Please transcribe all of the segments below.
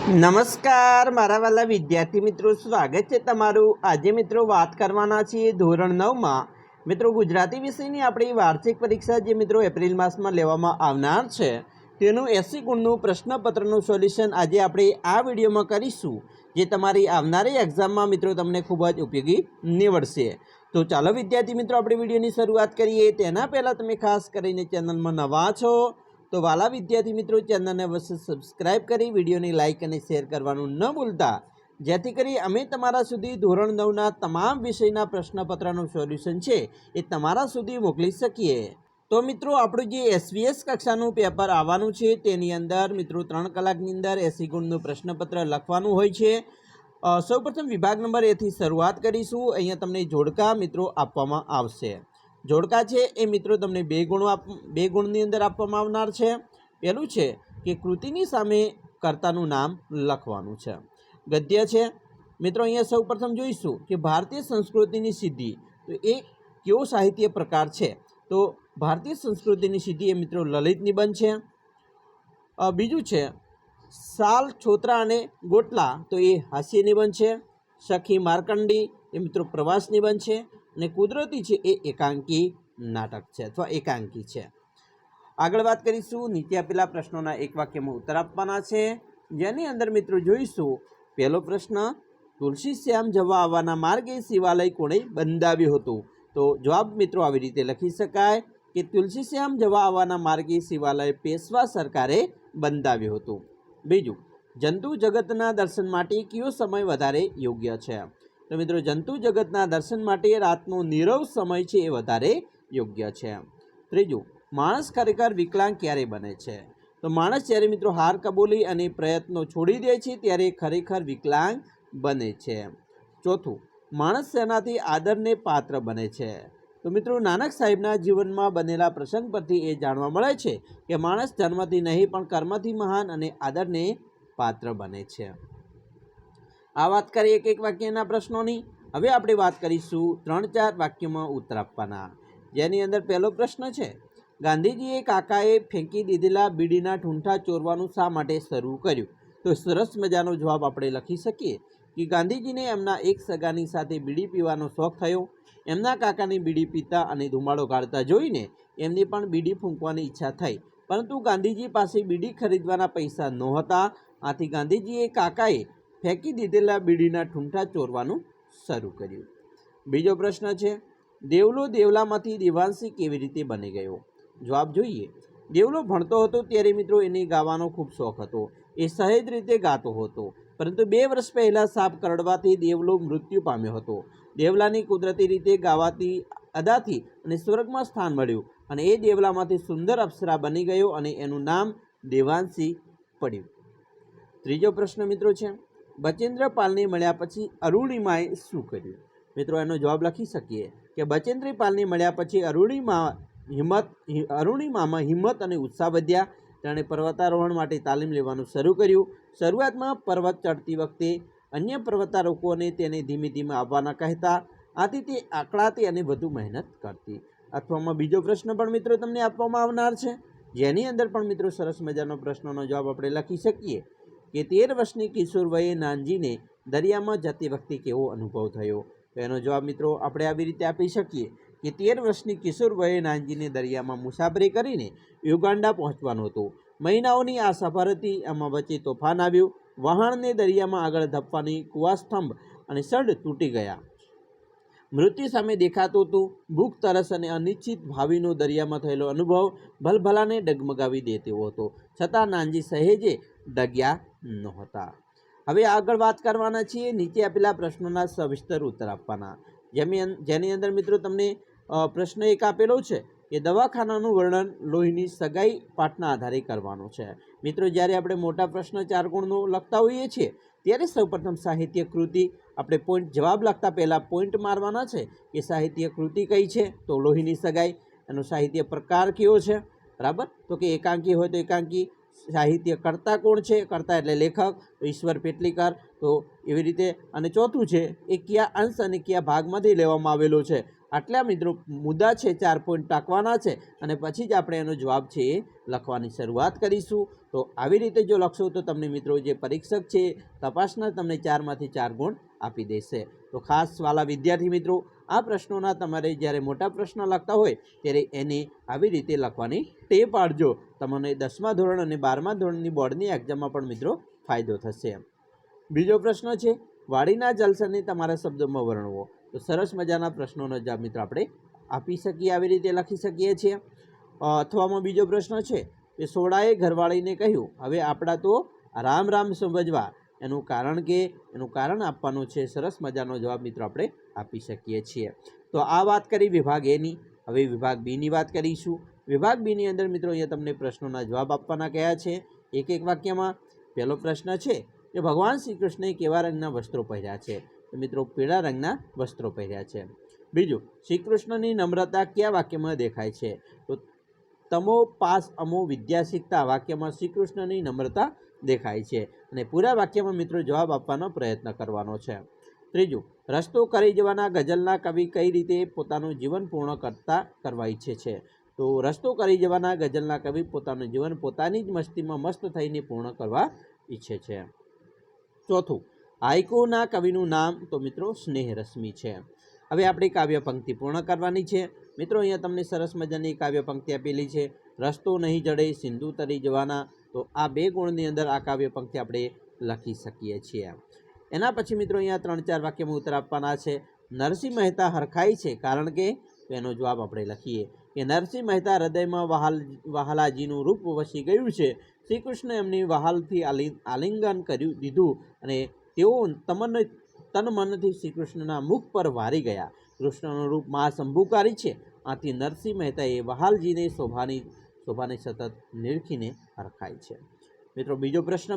નમસ્કાર મારા વાલા વિદ્યાર્થી મિત્રો, સ્વાગત છે તમારું। આજે મિત્રો વાત કરવાના છીએ ધોરણ 9માં મિત્રો ગુજરાતી વિષયની આપણી વાર્ષિક પરીક્ષા જે મિત્રો એપ્રિલ માસમાં લેવામાં આવનાર છે તેનું 80 ગુણનું પ્રશ્નપત્રનું સોલ્યુશન આજે આપણે આ વિડીયોમાં કરીશું, જે તમારી આવનારી એક્ઝામમાં મિત્રો તમને ખૂબ જ ઉપયોગી નીવડશે। તો ચાલો વિદ્યાર્થી મિત્રો આપણે વિડીયોની શરૂઆત કરીએ। તેના પહેલાં તમે ખાસ કરીને ચેનલમાં નવા છો તો વાલા વિદ્યાર્થી મિત્રો ચેનલને અવશ્ય સબસ્ક્રાઇબ કરી વિડીયોને લાઇક અને શેર કરવાનું ન ભૂલતા, જેથી કરી અમે તમારા સુધી ધોરણ 9ના તમામ વિષયના પ્રશ્નપત્રનું સોલ્યુશન છે એ તમારા સુધી મોકલી શકીએ। તો મિત્રો આપણું જે એસવીએસ કક્ષાનું પેપર આવવાનું છે તેની અંદર મિત્રો 3 કલાકની અંદર 80 ગુણનું પ્રશ્નપત્ર લખવાનું હોય છે। સૌપ્રથમ વિભાગ નંબર એથી શરૂઆત કરીશું। અહીંયા તમને જોડકા મિત્રો આપવામાં આવશે। જોડકા છે એ મિત્રો તમને બે ગુણની અંદર આપવામાં આવનાર છે। પહેલું છે કે કૃતિની સામે કર્તાનું નામ લખવાનું છે। ગદ્ય છે મિત્રો અહીંયા સૌપ્રથમ જોઈશું કે ભારતીય સંસ્કૃતિની સિદ્ધિ, તો એ કેવો સાહિત્ય પ્રકાર છે? તો ભારતીય સંસ્કૃતિની સિદ્ધિ એ મિત્રો લલિત નિબંધ છે। બીજું છે સાલ, છોતરા અને ગોટલા, તો એ હાસ્ય નિબંધ છે। સખી માર્કંડી એ મિત્રો પ્રવાસ નિબંધ છે। અને કુદરતી છે એ એકાંકી નાટક છે અથવા એકાંકી છે। આગળ વાત કરીશું નીચે આપેલા પ્રશ્નોના એક વાક્યમાં ઉત્તર આપવાના છે, જેની અંદર મિત્રો જોઈશું પહેલો પ્રશ્ન, તુલસી શ્યામ જવા આવવાના માર્ગે શિવાલય કોણે બંધાવ્યું હતું? તો જવાબ મિત્રો આવી રીતે લખી શકાય કે તુલસી શ્યામ જવા આવવાના માર્ગે શિવાલય પેશવા સરકારે બંધાવ્યું હતું। બીજું, જંતુ જગતના દર્શન માટે કયો સમય વધારે યોગ્ય છે? તો મિત્રો જંતુ જગતના દર્શન માટે રાતનો નીરવ સમય છે એ વધારે યોગ્ય છે। ત્રીજું, માણસ ખરેખર વિકલાંગ ક્યારે બને છે? તો માણસ જ્યારે મિત્રો હાર કબૂલી અને પ્રયત્નો છોડી દે છે ત્યારે ખરેખર વિકલાંગ બને છે। ચોથું, માણસ શેનાથી આદરને પાત્ર બને છે? તો મિત્રો નાનક સાહેબના જીવનમાં બનેલા પ્રસંગ પરથી એ જાણવા મળે છે કે માણસ જન્મથી નહીં પણ કર્મથી મહાન અને આદરને પાત્ર બને છે। આ વાત કરીએ એક વાક્યના પ્રશ્નોની। હવે આપણે વાત કરીશું 3-4 વાક્યોમાં ઉત્તર આપવાના, જેની અંદર પહેલો પ્રશ્ન છે, ગાંધીજીએ કાકાએ ફેંકી દીધેલા બીડીના ઠૂંઠા ચોરવાનું શા માટે શરૂ કર્યું? તો સરસ મજાનો જવાબ આપણે લખી શકીએ કે ગાંધીજીને એમના એક સગાની સાથે બીડી પીવાનો શોખ થયો। એમના કાકાની બીડી પીતા અને ધુમાડો કાઢતા જોઈને એમની પણ બીડી ફૂંકવાની ઈચ્છા થઈ, પરંતુ ગાંધીજી પાસે બીડી ખરીદવાના પૈસા નહોતા। આથી ગાંધીજીએ કાકાએ ફેંકી દીધેલા બીડીના ઠૂંઠા ચોરવાનું શરૂ કર્યું। બીજો પ્રશ્ન છે, દેવલો દેવલામાંથી દેવાંશી કેવી રીતે બની ગયો? જવાબ જોઈએ, દેવલો ભણતો હતો ત્યારે મિત્રો એને ગાવાનો ખૂબ શોખ હતો। એ સહેજ રીતે ગાતો હતો, પરંતુ 2 વર્ષ પહેલાં સાપ કરડવાથી દેવલો મૃત્યુ પામ્યો હતો। દેવલાની કુદરતી રીતે ગાવાતી અદાથી અને સ્વર્ગમાં સ્થાન મળ્યું અને એ દેવલામાંથી સુંદર અપ્સરા બની ગયો અને એનું નામ દેવાંશી પડ્યું। ત્રીજો પ્રશ્ન મિત્રો છે, બચેન્દ્રપાલને મળ્યા પછી અરુણિમાએ શું કર્યું? મિત્રો એનો જવાબ લખી શકીએ કે બચેન્દ્રપાલને મળ્યા પછી અરુણિમામાં હિંમત અને ઉત્સાહ વધ્યા। તેણે પર્વતારોહણ માટે તાલીમ લેવાનું શરૂ કર્યું। શરૂઆતમાં પર્વત ચડતી વખતે અન્ય પર્વતારોહકોને તેને ધીમે ધીમે આવવાના કહેતા, આથી તે આકળાતી અને વધુ મહેનત કરતી। અથવામાં બીજો પ્રશ્ન પણ મિત્રો તમને આપવામાં આવનાર છે, જેની અંદર પણ મિત્રો સરસ મજાનો પ્રશ્નનો જવાબ આપણે લખી શકીએ કે 13 વર્ષની કિશોર વયે નાનજીને દરિયામાં જતી વખતે કેવો અનુભવ થયો? તો એનો જવાબ મિત્રો આપણે આવી રીતે આપી શકીએ કે 13 વર્ષની કિશોર વયે નાનજીને દરિયામાં મુસાફરી કરીને યુગાન્ડા પહોંચવાનું હતું। મહિનાઓની આ સફર હતી, એમાં વચ્ચે તોફાન આવ્યું, વહાણને દરિયામાં આગળ ધપવાની કુવાસ્તંભ અને સડ તૂટી ગયા, મૃત્યુ સામે દેખાતું હતું, ભૂખ, તરસ અને અનિશ્ચિત ભાવિનો દરિયામાં થયેલો અનુભવ ભલભલાને ડગમગાવી દે તેવો હતો, છતાં નાનજી સહેજે ડગ્યા નહોતા। હવે આગળ વાત કરવાના છીએ નીચે આપેલા પ્રશ્નોના સવિસ્તર ઉત્તર આપવાના, જેની અંદર મિત્રો તમને પ્રશ્ન એક આપેલો છે કે દવાખાનાનું વર્ણન લોહીની સગાઈ પાઠના આધારે કરવાનું છે। મિત્રો જ્યારે આપણે મોટા પ્રશ્ન 4 ગુણનો લખતા હોઈએ છીએ ત્યારે સૌપ્રથમ સાહિત્ય કૃતિ આપણે પોઈન્ટ જવાબ લખતા પહેલાં પોઈન્ટ મારવાના છે કે સાહિત્ય કૃતિ કઈ છે? તો લોહીની સગાઈ। એનો સાહિત્ય પ્રકાર કયો છે? બરાબર, તો કે એકાંકી હોય તો એકાંકી। સાહિત્ય કર્તા કોણ છે? કર્તા એટલે લેખક, ઈશ્વર પેટલીકર, તો એવી રીતે। અને ચોથું છે એ કયા અંશ અને કયા ભાગમાંથી લેવામાં આવેલો છે? આટલા મિત્રો મુદ્દા છે, 4 પોઈન્ટ ટાંકવાના છે અને પછી જ આપણે એનો જવાબ છે એ લખવાની શરૂઆત કરીશું. તો આવી રીતે જો લખશો તો તમને મિત્રો જે પરીક્ષક છે તપાસના તમને 4માંથી 4 ગુણ આપી દેશે. તો ખાસ વાલા વિદ્યાર્થી મિત્રો, આ પ્રશ્નોના તમારે જ્યારે મોટા પ્રશ્ન લખતા હોય ત્યારે એને આવી રીતે લખવાની ટેવ પાડજો. તમને 10મા ધોરણ અને 12મા ધોરણની બોર્ડની એક્ઝામમાં પણ મિત્રો ફાયદો થશે. બીજો પ્રશ્ન છે, વાડીના જલસાને તમારા શબ્દોમાં વર્ણવો. તો સરસ મજાના પ્રશ્નોનો જવાબ મિત્રો આપણે આપી શકીએ, આવી રીતે લખી શકીએ છીએ. અથવામાં બીજો પ્રશ્ન છે કે સોડાએ ઘરવાળીને કહ્યું, હવે આપણા તો રામ રામ સમજવા. એનું કારણ આપવાનું છે. સરસ મજાનો જવાબ મિત્રો આપણે આપી શકીએ છીએ. તો આ વાત કરી વિભાગ એની. હવે વિભાગ બીની વાત કરીશું. વિભાગ બીની અંદર મિત્રો અહીંયા તમને પ્રશ્નોના જવાબ આપવાના કયા છે એક એક વાક્યમાં. પહેલો પ્રશ્ન છે કે ભગવાન શ્રી કૃષ્ણએ કેવા રંગના વસ્ત્રો પહેર્યા છે? તો મિત્રો પીળા રંગના વસ્ત્રો પહેર્યા છે. બીજું, શ્રી કૃષ્ણની નમ્રતા કયા વાક્યમાં દેખાય છે? તો તમો પાસ અમો વિદ્યા શીખતા વાક્યમાં શ્રી કૃષ્ણની નમ્રતા દેખાય છે અને પૂરા વાક્યમાં મિત્રો જવાબ આપવાનો પ્રયત્ન કરવાનો છે. ત્રીજું, રસ્તો કરી જવાના ગઝલના કવિ કઈ રીતે પોતાનું જીવન પૂર્ણ કરવા ઈચ્છે છે? તો રસ્તો કરી જવાના ગઝલના કવિ પોતાનું જીવન પોતાની જ મસ્તીમાં મસ્ત થઈને પૂર્ણ કરવા ઈચ્છે છે. ચોથું, હાઈકુના કવિનું નામ? તો મિત્રો સ્નેહ રશ્મિ છે. હવે આપણી કાવ્ય પંક્તિ પૂર્ણ કરવાની છે. મિત્રો અહીંયા તમને સરસ મજાની કાવ્ય પંક્તિ આપેલી છે, રસ્તો નહીં જડે સિંધુ તરી જવાના. તો આ 2 ગુણની અંદર આ કાવ્ય પંક્તિ આપણે લખી શકીએ છીએ. એના પછી મિત્રો અહીંયા 3-4 વાક્યમાં ઉત્તર આપવાના છે. નરસિંહ મહેતા હરખાય છે કારણ કે એનો જવાબ આપણે લખીએ કે નરસિંહ મહેતા હૃદયમાં વહાલાજીનું રૂપ વસી ગયું છે. શ્રી કૃષ્ણ એમની વહાલથી આલિંગન કર્યું દીધું અને તેઓ તન મનથી શ્રી કૃષ્ણના મુખ પર વારી ગયા. કૃષ્ણનું રૂપ મહાશંભુકારી છે. આથી નરસિંહ મહેતાએ વહાલજીને શોભાને સતત નિરખીને હરખાય છે. મિત્રો બીજો પ્રશ્ન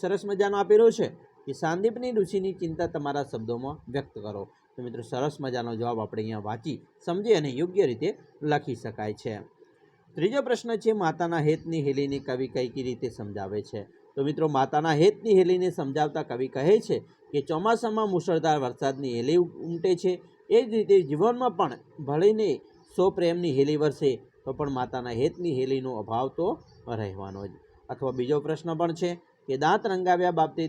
સરસ મજાનો આપેલો છે કે સાંદીપની ઋષિની ચિંતા તમારા શબ્દોમાં વ્યક્ત કરો. તો મિત્રો સરસ મજાનો જવાબ આપણે અહીંયા વાંચી સમજી અને યોગ્ય રીતે લખી શકાય છે. ત્રીજો પ્રશ્ન છે, માતાના હેતની હેલીને કવિ કઈ રીતે સમજાવે છે? તો મિત્રો માતાના હેતની હેલીને સમજાવતા કવિ કહે છે કે ચોમાસામાં મુશળધાર વરસાદની હેલી ઉમટે છે, એ જ રીતે જીવનમાં પણ ભળીને સો પ્રેમની હેલી વરસે તો પણ માતાના હેતની હેલીનો અભાવ તો રહેવાનો જ. અથવા બીજો પ્રશ્ન પણ છે કે દાંત રંગાવ્યા બાબતે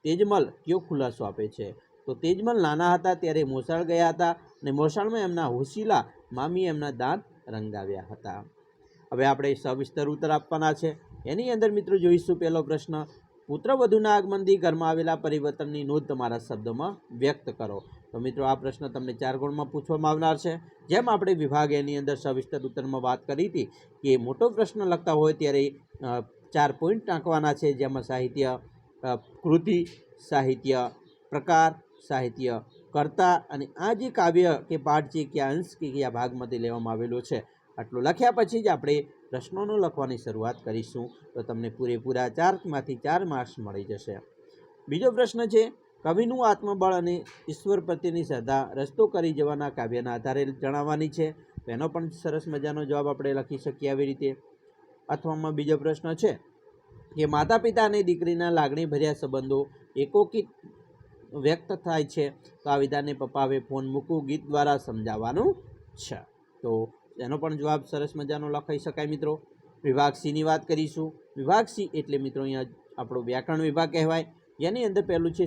તેજમલ કયો ખુલાસો આપે છે? તો તેજમલ નાના હતા ત્યારે મોસાળ ગયા હતા અને મોસાળમાં એમના હોશીલા મામી એમના દાંત રંગાવ્યા હતા. હવે આપણે સવિસ્તર ઉત્તર આપવાના છે. એની અંદર મિત્રો જોઈશું પહેલો પ્રશ્ન, પુત્રવધૂના આગમનથી ઘરમાં આવેલા પરિવર્તનની નોંધ તમારા શબ્દોમાં વ્યક્ત કરો. તો મિત્રો આ પ્રશ્ન તમને 4 ગુણમાં પૂછવામાં આવનાર છે. જેમ આપણે વિભાગ એની અંદર સવિસ્તર ઉત્તરમાં વાત કરી હતી કે મોટો પ્રશ્ન લખતા હોય ત્યારે 4 પોઈન્ટ ટાંકવાના છે, જેમાં સાહિત્ય કૃતિ, સાહિત્ય પ્રકાર, સાહિત્ય કર્તા અને આ જે કાવ્ય કે પાઠ છે કયા અંશ કે કયા ભાગમાંથી લેવામાં આવેલો છે આટલું લખ્યા પછી જ આપણે પ્રશ્નોનો લખવાની શરૂઆત કરીશું. તો તમને પૂરેપૂરા 4માંથી 4 માર્ક્સ મળી જશે. બીજો પ્રશ્ન છે, કવિનું આત્મબળ અને ઈશ્વર પ્રત્યેની શ્રદ્ધા રસ્તો કરી જવાના કાવ્યના આધારે જણાવવાની છે. તો એનો પણ સરસ મજાનો જવાબ આપણે લખી શકીએ આવી રીતે. અથવામાં બીજો પ્રશ્ન છે કે માતા પિતા અને દીકરીના લાગણી ભર્યા સંબંધો એકોકિત વ્યક્ત થાય છે. તો આ વિધાનને પપ્પા હવે ફોન મૂકવું ગીત દ્વારા સમજાવવાનું છે. તો એનો પણ જવાબ સરસ મજાનો લખાઈ શકાય. મિત્રો વિભાગ સીની વાત કરીશું. વિભાગ સી એટલે મિત્રો અહીંયા આપણો વ્યાકરણ વિભાગ કહેવાય. જેની અંદર પહેલું છે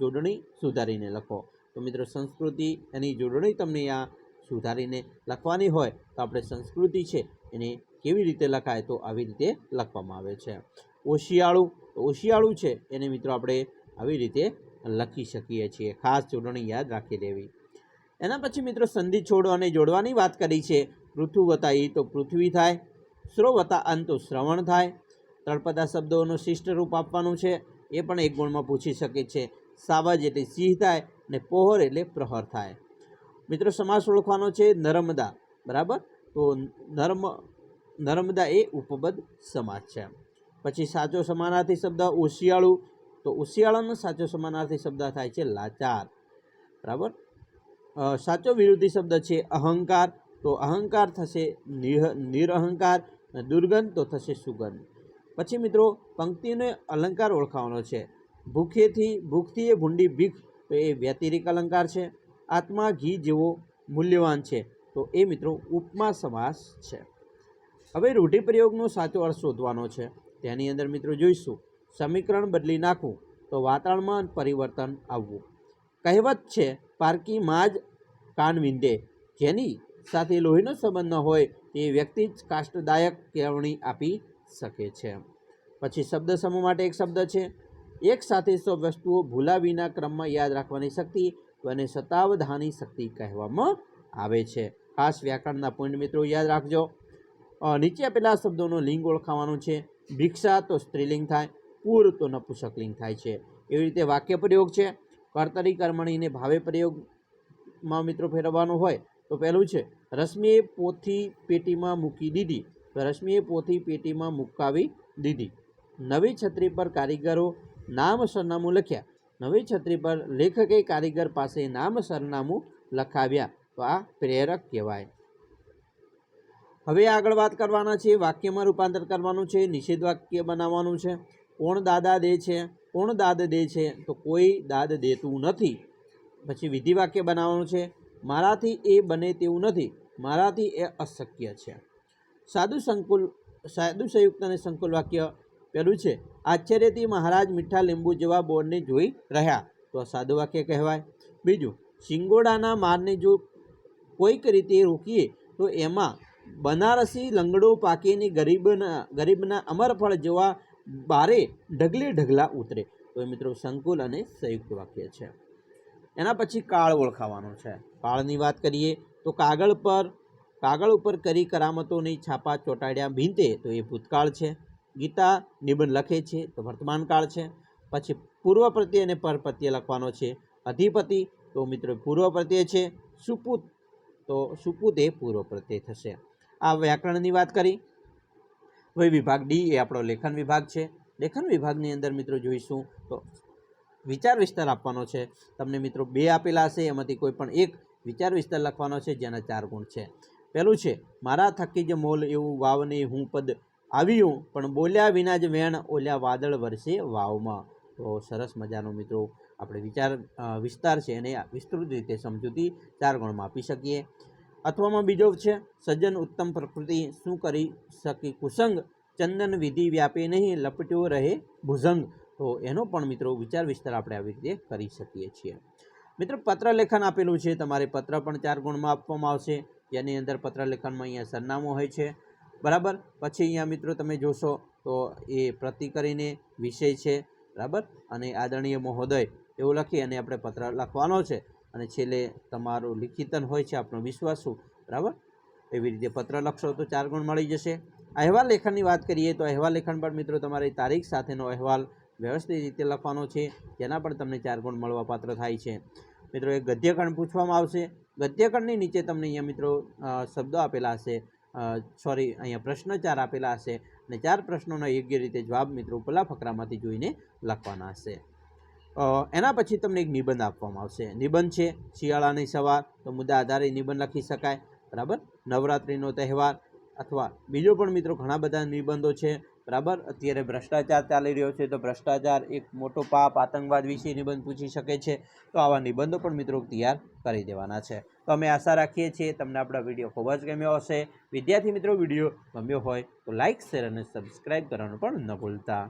જોડણી સુધારીને લખો. તો મિત્રો સંસ્કૃતિ એની જોડણી તમને આ સુધારીને લખવાની હોય તો આપણે સંસ્કૃતિ છે એને કેવી રીતે લખાય? તો આવી રીતે લખવામાં આવે છે. ઓશિયાળું છે એને મિત્રો આપણે આવી રીતે લખી શકીએ છીએ. ખાસ જોડણી યાદ રાખી લેવી. એના પછી મિત્રો સંધિ છોડ અને જોડવાની વાત કરી છે. પૃથુ વત્તા ઈ તો પૃથ્વી થાય, શ્રો વત્તા અન તો શ્રવણ થાય. તળપદા શબ્દોનું શિષ્ટ રૂપ આપવાનું છે, એ પણ 1 ગુણમાં પૂછી શકે છે. સાવજ એટલે સિંહ થાય અને પોહર એટલે પ્રહર થાય. મિત્રો સમાસ ઓળખવાનો છે નર્મદા, બરાબર. તો નર્મદા એ ઉપપદ સમાસ છે. પછી સાચો સમાનાર્થી શબ્દ ઓશિયાળું. તો ઓશિયાળાનો સાચો સમાનાર્થી શબ્દ થાય છે લાચાર, બરાબર. સાચો વિરોધી શબ્દ છે અહંકાર. તો અહંકાર થશે નિરઅહંકાર, દુર્ગંધ તો થશે સુગંધ. પછી મિત્રો પંક્તિનો અલંકાર ઓળખાવાનો છે. ભૂખથી એ ભૂંડી ભીખ, તો એ વ્યતિરિક અલંકાર છે. આત્મા ઘી જેવો મૂલ્યવાન છે, તો એ મિત્રો ઉપમા સમાસ છે. હવે રૂઢિપ્રયોગનો સાચો અર્થ શોધવાનો છે. તેની અંદર મિત્રો જોઈશું, સમીકરણ બદલી નાખવું તો વાતાવરણમાં પરિવર્તન આવવું. કહેવત છે, પારકી માં જ કાન વિંધે. જેની સાથે લોહીનો સંબંધ ન હોય તે વ્યક્તિ જ કાષ્ટદાયક કેળવણી આપી શકે છે. પછી શબ્દ સમૂહ માટે એક શબ્દ છે, એક સાથે સૌ વસ્તુઓ ભૂલા વિના ક્રમમાં યાદ રાખવાની શક્તિ અને સતાવધાની શક્તિ કહેવામાં આવે છે. ખાસ વ્યાકરણના પોઈન્ટ મિત્રો યાદ રાખજો. નીચે આપેલા શબ્દોનો લિંગ ઓળખાવાનું છે. ભિક્ષા તો સ્ત્રીલિંગ થાય, પૂર તો નપુંસકલિંગ થાય છે. એવી રીતે વાક્ય પ્રયોગ છે. કર્તરી કર્મણીને ભાવે પ્રયોગમાં મિત્રો ફેરવવાનો હોય તો પહેલું છે, રશ્મિએ પોથી પેટીમાં મૂકી દીધી. તો રશ્મિએ પોથી પેટીમાં મુકાવી દીધી. નવી છત્રી પર કારીગરો નામ સરનામું લખ્યા. નવી છત્રી પર લેખકે કારીગર પાસે નામ સરનામું લખાવ્યા. તો આ પ્રેરક કહેવાય. હવે આગળ વાત કરવાના છે, વાક્યમાં રૂપાંતર કરવાનું છે, નિષેધ વાક્ય બનાવવાનું છે. કોણ દાદા દે છે? કોણ દાદ દે છે? તો કોઈ દાદ દેતું નથી. પછી વિધિ વાક્ય બનાવવાનું છે, મારાથી એ બને તેવું નથી, મારાથી એ અશક્ય છે. સાદું સંયુક્ત અને સંકુલ વાક્ય પેલું છે, આશ્ચર્યથી મહારાજ મીઠા લીંબુ જેવા બોરને જોઈ રહ્યા. તો સાદું વાક્ય કહેવાય. બીજું, શિંગોડાના મારને જો કોઈક રીતે રોકીએ તો એમાં બનારસી લંગડો પાકીને ગરીબના અમરફળ જેવા બારે ઢગલે ઢગલા ઉતરે. તો એ મિત્રો સંકુલ અને સંયુક્ત વાક્ય છે. એના પછી કાળ ઓળખાવાનો છે. કાળની વાત કરીએ તો કાગળ ઉપર કરી કરામતોની છાપા ચોંટાડ્યા ભીંતે. તો એ ભૂતકાળ છે. ગીતા નિબંધ લખે છે તો વર્તમાન કાળ છે. પછી પૂર્વ પ્રત્યય અને પર પ્રત્યય લખવાનો છે. અધિપતિ તો મિત્રો પૂર્વ પ્રત્યય છે. સુપુત તો સુપુત એ પૂર્વ પ્રત્યય થશે. આ વ્યાકરણની વાત કરી. હવે વિભાગ ડી એ આપણો લેખન વિભાગ છે. લેખન વિભાગની અંદર મિત્રો જોઈશું તો વિચાર વિસ્તાર આપવાનો છે. તમને મિત્રો 2 આપેલા હશે, એમાંથી કોઈ પણ એક વિચાર વિસ્તાર લખવાનો છે, જેના 4 ગુણ છે. પહેલું છે, મારા થકી જ મોલ એવું વાવને હું પદ આવ્યું, પણ બોલ્યા વિના જ વેણ ઓલ્યા વાદળ વરસે વાવમાં. તો સરસ મજાનો મિત્રો આપણે વિચાર વિસ્તાર છે એને વિસ્તૃત રીતે સમજૂતી 4 ગુણમાં આપી શકીએ. અથવામાં બીજો છે, સજ્જન ઉત્તમ પ્રકૃતિ શું કરી શકી કુસંગ, ચંદન વિધિ વ્યાપે નહીં લપટ્યો રહે ભુજંગ. તો એનો પણ મિત્રો વિચાર વિસ્તાર આપણે આવી રીતે કરી શકીએ છીએ. મિત્રો પત્ર લેખન આપેલું છે, તમારે પત્ર પણ 4 ગુણમાં આપવામાં આવશે, જેની અંદર પત્ર લેખનમાં અહીંયા સરનામું હોય છે, બરાબર. પછી અહીંયા મિત્રો તમે જોશો તો એ પ્રતિ કરીને વિષય છે, બરાબર, અને આદરણીય મહોદય એવું લખી અને આપણે પત્ર લખવાનો છે. અને છેલ્લે તમારું લિખિતન હોય છે, આપણો વિશ્વાસુ, બરાબર. એવી રીતે પત્ર લખશો તો 4 ગુણ મળી જશે. અહેવાલ લેખનની વાત કરીએ તો અહેવાલ લેખન પર મિત્રો તમારી તારીખ સાથેનો અહેવાલ વ્યવસ્થિત રીતે લખવાનો છે, જેના પર તમને 4 ગુણ મળવા પાત્ર થાય છે. મિત્રો એક ગદ્યખંડ પૂછવામાં આવશે. ગદ્યખંડની નીચે તમને અહીંયા મિત્રો શબ્દો આપેલા હશે, અહીંયા પ્રશ્ન 4 આપેલા હશે અને 4 પ્રશ્નોનો યોગ્ય રીતે જવાબ મિત્રો ઉપલા ફકરામાંથી જોઈને લખવાના હશે. એના પછી તમને એક નિબંધ આપવામાં આવશે. નિબંધ છે, શિયાળાની સવાર, તો મુદ્દા આધારે નિબંધ લખી શકાય, બરાબર. નવરાત્રિનો તહેવાર અથવા બીજો પણ મિત્રો ઘણા બધા નિબંધો છે, બરાબર. અત્યારે ભ્રષ્ટાચાર ચાલી રહ્યો છે, તો ભ્રષ્ટાચાર એક મોટો પાપ, આતંકવાદ વિશે નિબંધ પૂછી શકે છે. તો આવા નિબંધો પણ મિત્રો તૈયાર કરી દેવાના છે. તો અમે આશા રાખીએ છીએ તમને આપણા વિડીયો ખૂબ જ ગમ્યો હશે. વિદ્યાર્થી મિત્રો વિડીયો ગમ્યો હોય તો લાઇક, શેર અને સબસ્ક્રાઈબ કરવાનું પણ ન ભૂલતા.